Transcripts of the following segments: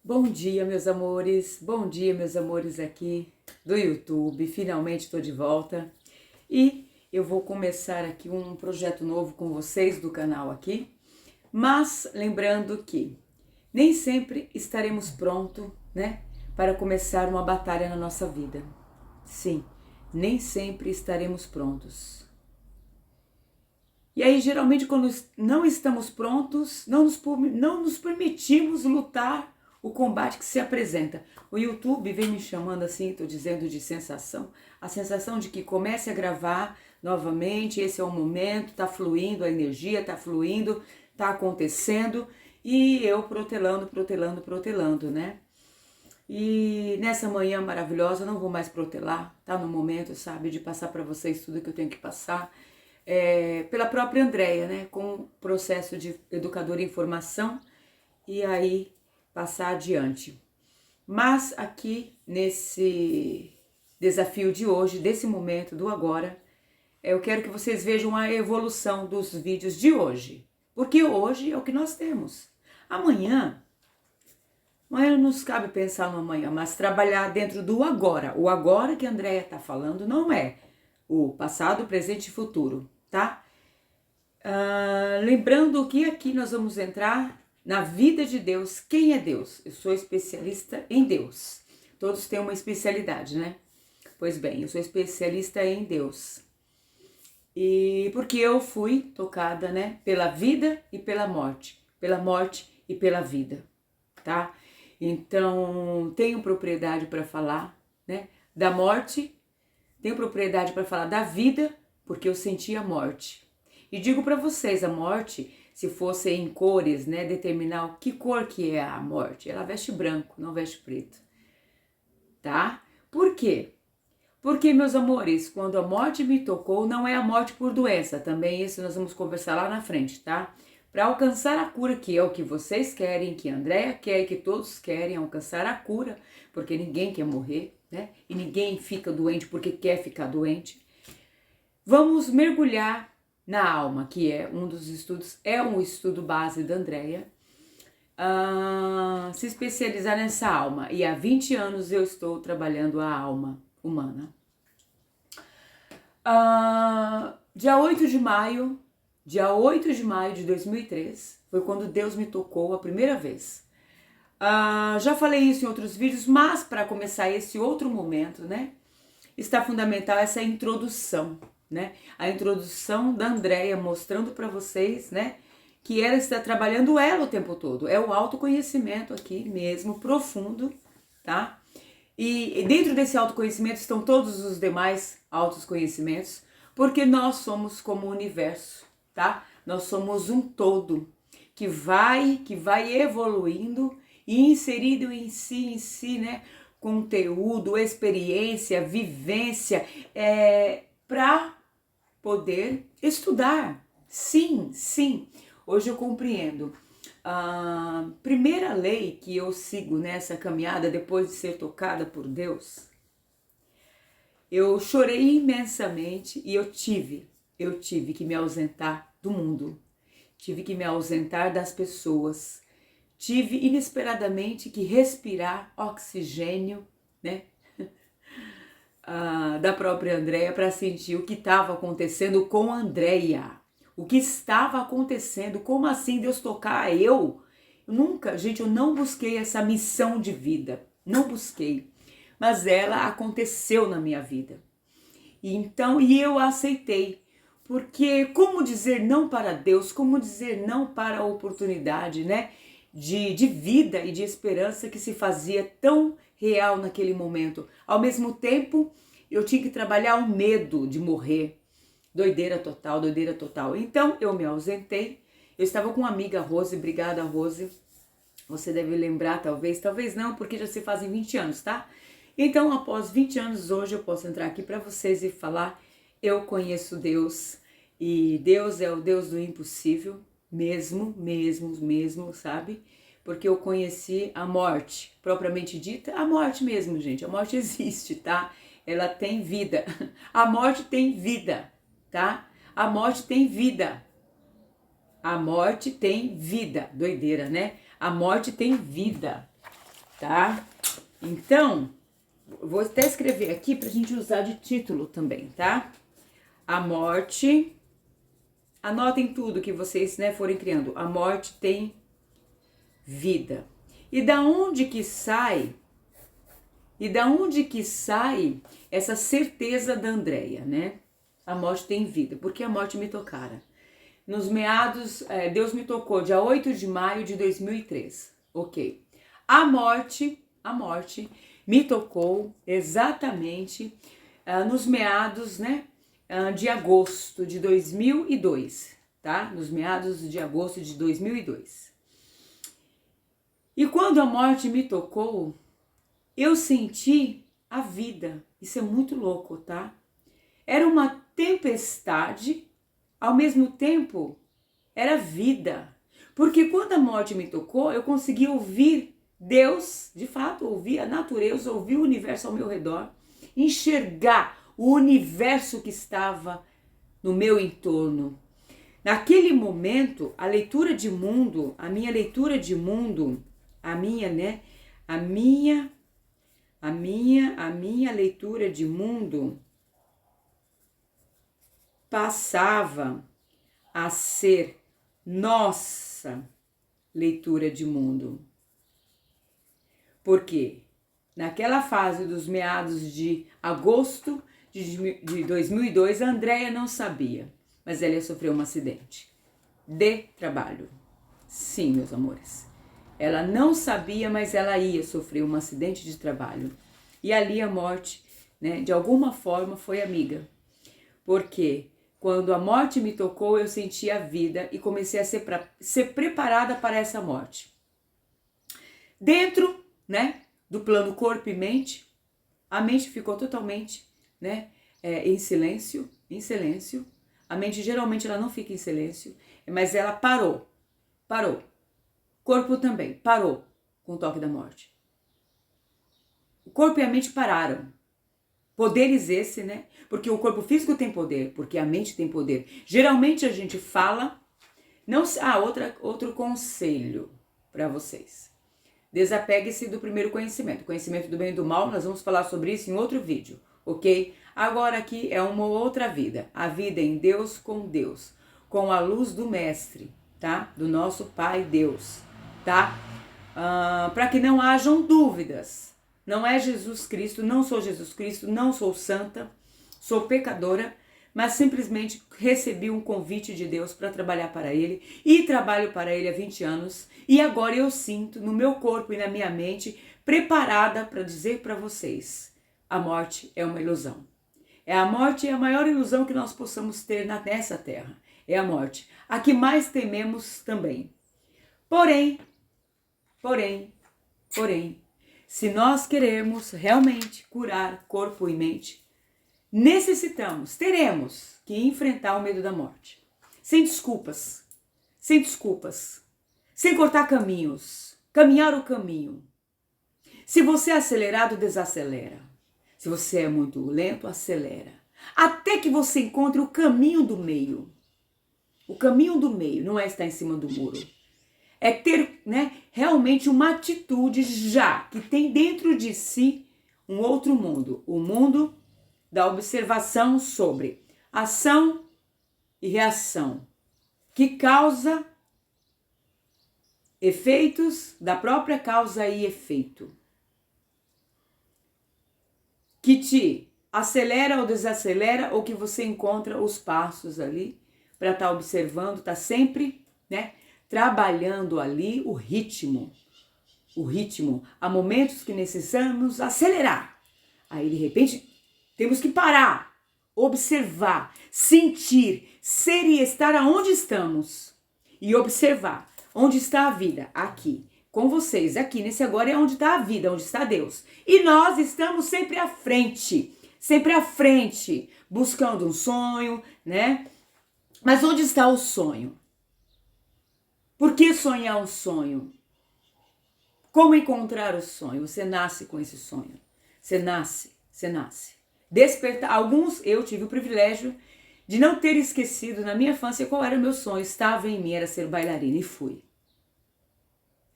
Bom dia, meus amores. Bom dia, meus amores aqui do YouTube. Finalmente estou de volta e eu vou começar aqui um projeto novo com vocês do canal aqui. Mas lembrando que nem sempre estaremos prontos, né, para começar uma batalha na nossa vida. Sim, nem sempre estaremos prontos. E aí, geralmente, quando não estamos prontos, não nos permitimos lutar o combate que se apresenta. O YouTube vem me chamando assim, estou dizendo de sensação, a sensação de que comece a gravar novamente, esse é o momento, está fluindo a energia, está fluindo, está acontecendo, e eu protelando, né? E nessa manhã maravilhosa, eu não vou mais protelar, tá no momento, sabe, de passar para vocês tudo que eu tenho que passar. Pela própria Andréia, né, com o processo de educadora em formação, e aí passar adiante. Mas aqui nesse desafio de hoje, desse momento, do agora, eu quero que vocês vejam a evolução dos vídeos de hoje, porque hoje é o que nós temos. Amanhã não nos cabe pensar no amanhã, mas trabalhar dentro do agora. O agora que a Andréia está falando não é o passado, presente e futuro, tá? Lembrando que aqui nós vamos entrar na vida de Deus. Quem é Deus? Eu sou especialista em Deus. Todos têm uma especialidade, né? Pois bem, eu sou especialista em Deus. E porque eu fui tocada, né, pela vida e pela morte e pela vida, tá? Então, tenho propriedade para falar, né, da morte, tenho propriedade para falar da vida, porque eu senti a morte. E digo para vocês, a morte, se fosse em cores, né, determinar que cor que é a morte, ela veste branco, não veste preto, tá? Por quê? Porque, meus amores, quando a morte me tocou, não é a morte por doença, também isso nós vamos conversar lá na frente, tá? Para alcançar a cura, que é o que vocês querem, que a Andréia quer, que todos querem alcançar a cura, porque ninguém quer morrer, né? E ninguém fica doente porque quer ficar doente. Vamos mergulhar na alma, que é um dos estudos, é um estudo base da Andréia, se especializar nessa alma. E há 20 anos eu estou trabalhando a alma humana. Dia 8 de maio de 2003, foi quando Deus me tocou a primeira vez. Já falei isso em outros vídeos, mas para começar esse outro momento, né, está fundamental essa introdução, né? A introdução da Andréia mostrando para vocês, né, que ela está trabalhando ela o tempo todo. É o autoconhecimento aqui mesmo, profundo, tá? E dentro desse autoconhecimento estão todos os demais autoconhecimentos, porque nós somos como o universo, tá? Nós somos um todo que vai evoluindo e inserido em si, né? Conteúdo, experiência, vivência, para poder estudar. Sim. Hoje eu compreendo. A primeira lei que eu sigo nessa caminhada, depois de ser tocada por Deus, eu chorei imensamente e eu tive que me ausentar do mundo, tive que me ausentar das pessoas, tive inesperadamente que respirar oxigênio, né, da própria Andréia, para sentir o que estava acontecendo com a Andréia. O que estava acontecendo? Como assim Deus tocar eu? Eu não busquei essa missão de vida, não busquei, mas ela aconteceu na minha vida. E eu aceitei, porque como dizer não para Deus, como dizer não para a oportunidade, né, de vida e de esperança que se fazia tão real naquele momento. Ao mesmo tempo, eu tinha que trabalhar o medo de morrer. Doideira total. Então, eu me ausentei. Eu estava com uma amiga, Rose, obrigada, Rose. Você deve lembrar, talvez não, porque já se fazem 20 anos, tá? Então, após 20 anos, hoje eu posso entrar aqui para vocês e falar, eu conheço Deus, e Deus é o Deus do impossível, mesmo, sabe? Porque eu conheci a morte, propriamente dita, a morte mesmo, gente, a morte existe, tá? Ela tem vida, a morte tem vida, tá? A morte tem vida. A morte tem vida. Doideira, né? A morte tem vida. tá? Então, vou até escrever aqui pra gente usar de título também, tá? A morte, anotem tudo que vocês, né, forem criando. A morte tem vida. E da onde que sai? E da onde que sai essa certeza da Andréia, né? A morte tem vida, porque a morte me tocara. Nos meados, Deus me tocou dia 8 de maio de 2003, ok. A morte me tocou exatamente nos meados, né, de agosto de 2002, tá? Nos meados de agosto de 2002. E quando a morte me tocou, eu senti a vida. Isso é muito louco, tá? Era uma tempestade, ao mesmo tempo era vida. Porque quando a morte me tocou, eu consegui ouvir Deus, de fato, ouvir a natureza, ouvir o universo ao meu redor, enxergar o universo que estava no meu entorno. Naquele momento, a leitura de mundo, a minha leitura de mundo, a minha leitura de mundo passava a ser nossa leitura de mundo. Porque naquela fase dos meados de agosto de 2002, a Andréia não sabia, mas ela ia sofrer um acidente de trabalho. Sim, meus amores. Ela não sabia, mas ela ia sofrer um acidente de trabalho. E ali a morte, né, de alguma forma foi amiga. Porque quando a morte me tocou, eu senti a vida e comecei a ser preparada para essa morte. Dentro, né, do plano corpo e mente, a mente ficou totalmente, né, em silêncio. A mente geralmente ela não fica em silêncio, mas ela parou. Corpo também parou com o toque da morte. O corpo e a mente pararam. Poderes esse, né? Porque o corpo físico tem poder, porque a mente tem poder. Geralmente a gente fala, não, outro conselho para vocês. Desapegue-se do primeiro conhecimento. Conhecimento do bem e do mal, nós vamos falar sobre isso em outro vídeo, ok? Agora aqui é uma outra vida. A vida em Deus, com a luz do Mestre, tá? Do nosso Pai Deus, tá? Para que não hajam dúvidas. Não é Jesus Cristo, não sou Jesus Cristo, não sou santa, sou pecadora, mas simplesmente recebi um convite de Deus para trabalhar para Ele e trabalho para Ele há 20 anos e agora eu sinto no meu corpo e na minha mente preparada para dizer para vocês, a morte é uma ilusão. A morte é a maior ilusão que nós possamos ter nessa terra, é a morte, a que mais tememos também. Porém, se nós queremos realmente curar corpo e mente, teremos que enfrentar o medo da morte. Sem desculpas, sem cortar caminhos, caminhar o caminho. Se você é acelerado, desacelera. Se você é muito lento, acelera. Até que você encontre o caminho do meio. O caminho do meio não é estar em cima do muro. É ter, né, realmente uma atitude já que tem dentro de si um outro mundo. O mundo da observação sobre ação e reação, que causa efeitos da própria causa e efeito. Que te acelera ou desacelera, ou que você encontra os passos ali para estar observando, tá sempre, né, trabalhando ali o ritmo. Há momentos que necessitamos acelerar. Aí, de repente, temos que parar, observar, sentir, ser e estar aonde estamos. E observar onde está a vida, aqui, com vocês, aqui, nesse agora é onde está a vida, onde está Deus. E nós estamos sempre à frente, buscando um sonho, né? Mas onde está o sonho? Por que sonhar um sonho? Como encontrar o sonho? Você nasce com esse sonho. Você nasce. Despertar. Alguns, eu tive o privilégio de não ter esquecido na minha infância qual era o meu sonho. Estava em mim, era ser bailarina e fui.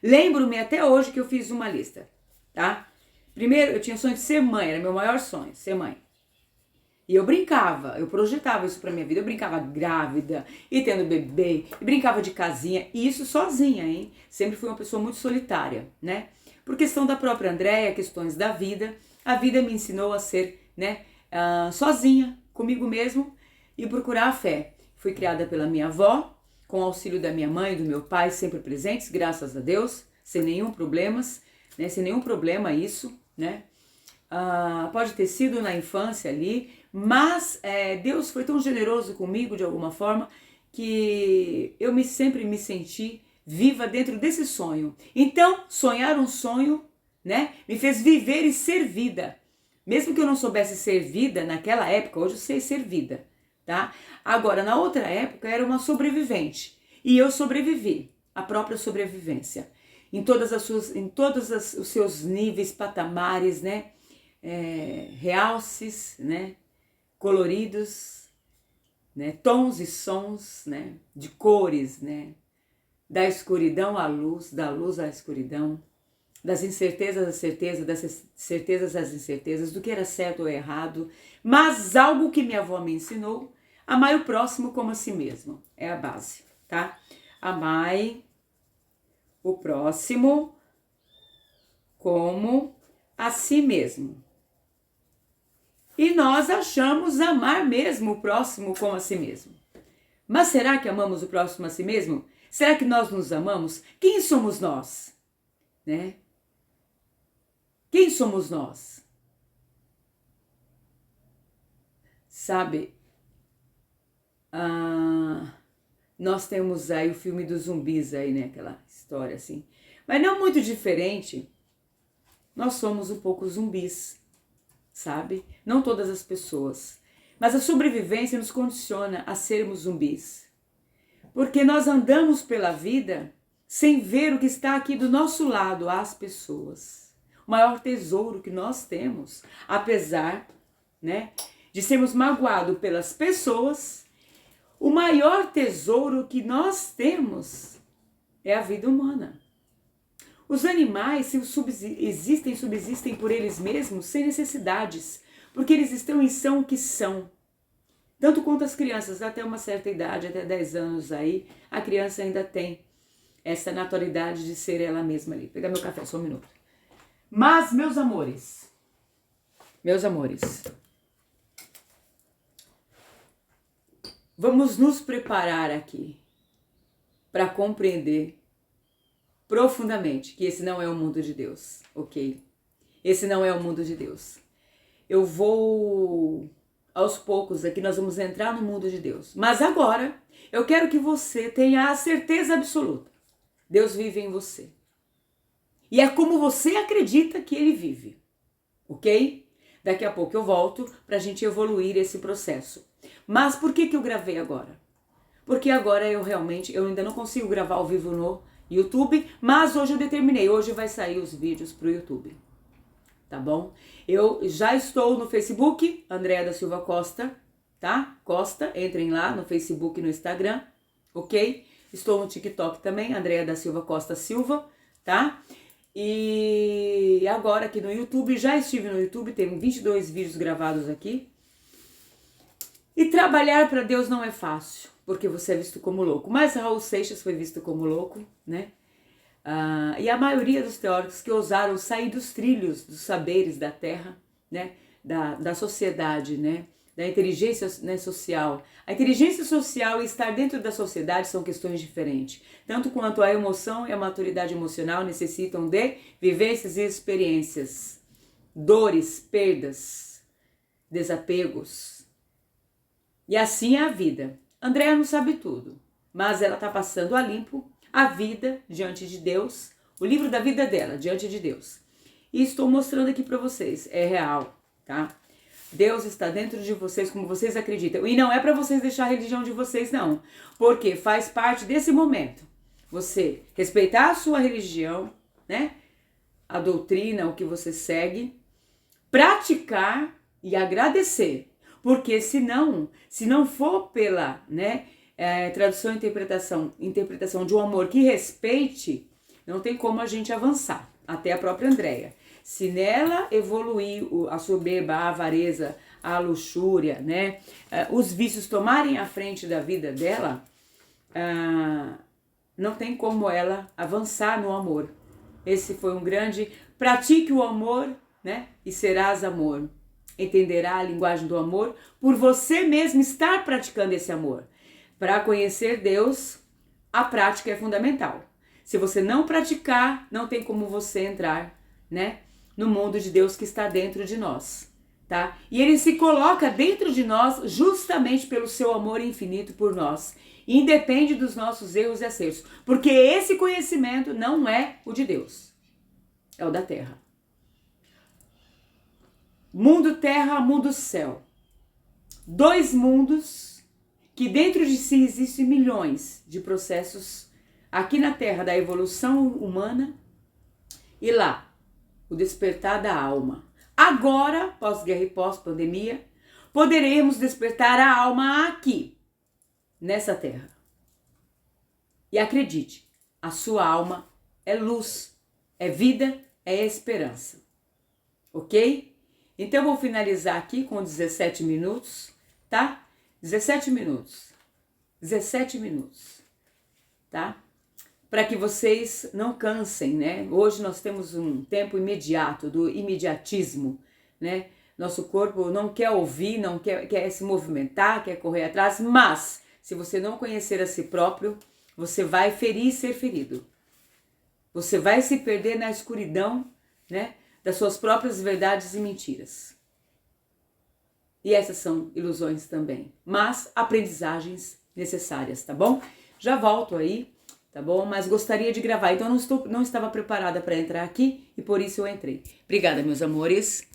Lembro-me até hoje que eu fiz uma lista. tá? Primeiro, eu tinha sonho de ser mãe, era meu maior sonho, ser mãe. E eu brincava, eu projetava isso pra minha vida, eu brincava grávida, e tendo bebê, e brincava de casinha, e isso sozinha, hein? Sempre fui uma pessoa muito solitária, né? Por questão da própria Andréia, questões da vida, a vida me ensinou a ser, né, sozinha, comigo mesmo, e procurar a fé. Fui criada pela minha avó, com o auxílio da minha mãe e do meu pai, sempre presentes, graças a Deus, sem nenhum problemas, né? Sem nenhum problema isso, né? Pode ter sido na infância ali, mas Deus foi tão generoso comigo de alguma forma que eu sempre me senti viva dentro desse sonho. Então, sonhar um sonho, né, me fez viver e ser vida. Mesmo que eu não soubesse ser vida naquela época, hoje eu sei ser vida, tá? Agora, na outra época, eu era uma sobrevivente e eu sobrevivi, a própria sobrevivência, em todos os seus níveis, patamares, né? Realces, né, coloridos, né, tons e sons, né, de cores, né, da escuridão à luz, da luz à escuridão, das incertezas às certezas, das certezas às incertezas, do que era certo ou errado, mas algo que minha avó me ensinou: amai o próximo como a si mesmo, é a base, tá? Amai o próximo como a si mesmo. E nós achamos amar mesmo o próximo como a si mesmo. Mas será que amamos o próximo a si mesmo? Será que nós nos amamos? Quem somos nós? Né? Quem somos nós? Sabe, nós temos aí o filme dos zumbis aí, né? Aquela história assim. Mas não muito diferente, nós somos um pouco zumbis. Sabe? Não todas as pessoas. Mas a sobrevivência nos condiciona a sermos zumbis. Porque nós andamos pela vida sem ver o que está aqui do nosso lado, as pessoas. O maior tesouro que nós temos, apesar, né, de sermos magoados pelas pessoas, o maior tesouro que nós temos é a vida humana. Os animais subsistem por eles mesmos sem necessidades, porque eles estão e são o que são. Tanto quanto as crianças, até uma certa idade, até 10 anos aí, a criança ainda tem essa naturalidade de ser ela mesma ali. Vou pegar meu café, só um minuto. Mas, meus amores, vamos nos preparar aqui para compreender profundamente que esse não é o mundo de Deus, ok? Esse não é o mundo de Deus. Eu vou, aos poucos aqui, nós vamos entrar no mundo de Deus. Mas agora, eu quero que você tenha a certeza absoluta. Deus vive em você. E é como você acredita que Ele vive, ok? Daqui a pouco eu volto para a gente evoluir esse processo. Mas por que eu gravei agora? Porque agora eu ainda não consigo gravar ao vivo no YouTube, mas hoje eu determinei, hoje vai sair os vídeos pro YouTube, tá bom? Eu já estou no Facebook, Andréa da Silva Costa, tá? Costa, entrem lá no Facebook e no Instagram, ok? Estou no TikTok também, Andréa da Silva Costa Silva, tá? E agora aqui no YouTube, já estive no YouTube, tem 22 vídeos gravados aqui. E trabalhar para Deus não é fácil, porque você é visto como louco. Mas Raul Seixas foi visto como louco, né? E a maioria dos teóricos que ousaram sair dos trilhos dos saberes da terra, né? Da sociedade, né? Da inteligência, né, social. A inteligência social e estar dentro da sociedade são questões diferentes. Tanto quanto a emoção e a maturidade emocional necessitam de vivências e experiências, dores, perdas, desapegos. E assim é a vida. Andréa não sabe tudo, mas ela está passando a limpo a vida diante de Deus, o livro da vida dela diante de Deus. E estou mostrando aqui para vocês, é real, tá? Deus está dentro de vocês como vocês acreditam. E não é para vocês deixar a religião de vocês, não. Porque faz parte desse momento. Você respeitar a sua religião, né? A doutrina, o que você segue. Praticar e agradecer. Porque se não for pela, né, tradução e interpretação de um amor que respeite, não tem como a gente avançar. Até a própria Andréa. Se nela evoluir a soberba, a avareza, a luxúria, né, os vícios tomarem a frente da vida dela, não tem como ela avançar no amor. Esse foi um grande... Pratique o amor, né, e serás amor. Entenderá a linguagem do amor por você mesmo estar praticando esse amor. Para conhecer Deus, a prática é fundamental. Se você não praticar, não tem como você entrar, né, no mundo de Deus que está dentro de nós, tá? E ele se coloca dentro de nós justamente pelo seu amor infinito por nós. Independe dos nossos erros e acertos, porque esse conhecimento não é o de Deus, é o da terra. Mundo terra, mundo céu. Dois mundos que dentro de si existem milhões de processos aqui na terra da evolução humana e lá o despertar da alma. Agora, pós-guerra e pós-pandemia, poderemos despertar a alma aqui, nessa terra. E acredite, a sua alma é luz, é vida, é esperança. Ok? Então eu vou finalizar aqui com 17 minutos, tá? 17 minutos. 17 minutos, tá? Para que vocês não cansem, né? Hoje nós temos um tempo imediato, do imediatismo, né? Nosso corpo não quer ouvir, não quer se movimentar, quer correr atrás, mas se você não conhecer a si próprio, você vai ferir e ser ferido. Você vai se perder na escuridão, né, das suas próprias verdades e mentiras. E essas são ilusões também, mas aprendizagens necessárias, tá bom? Já volto aí, tá bom? Mas gostaria de gravar, então não estava preparada para entrar aqui e por isso eu entrei. Obrigada, meus amores.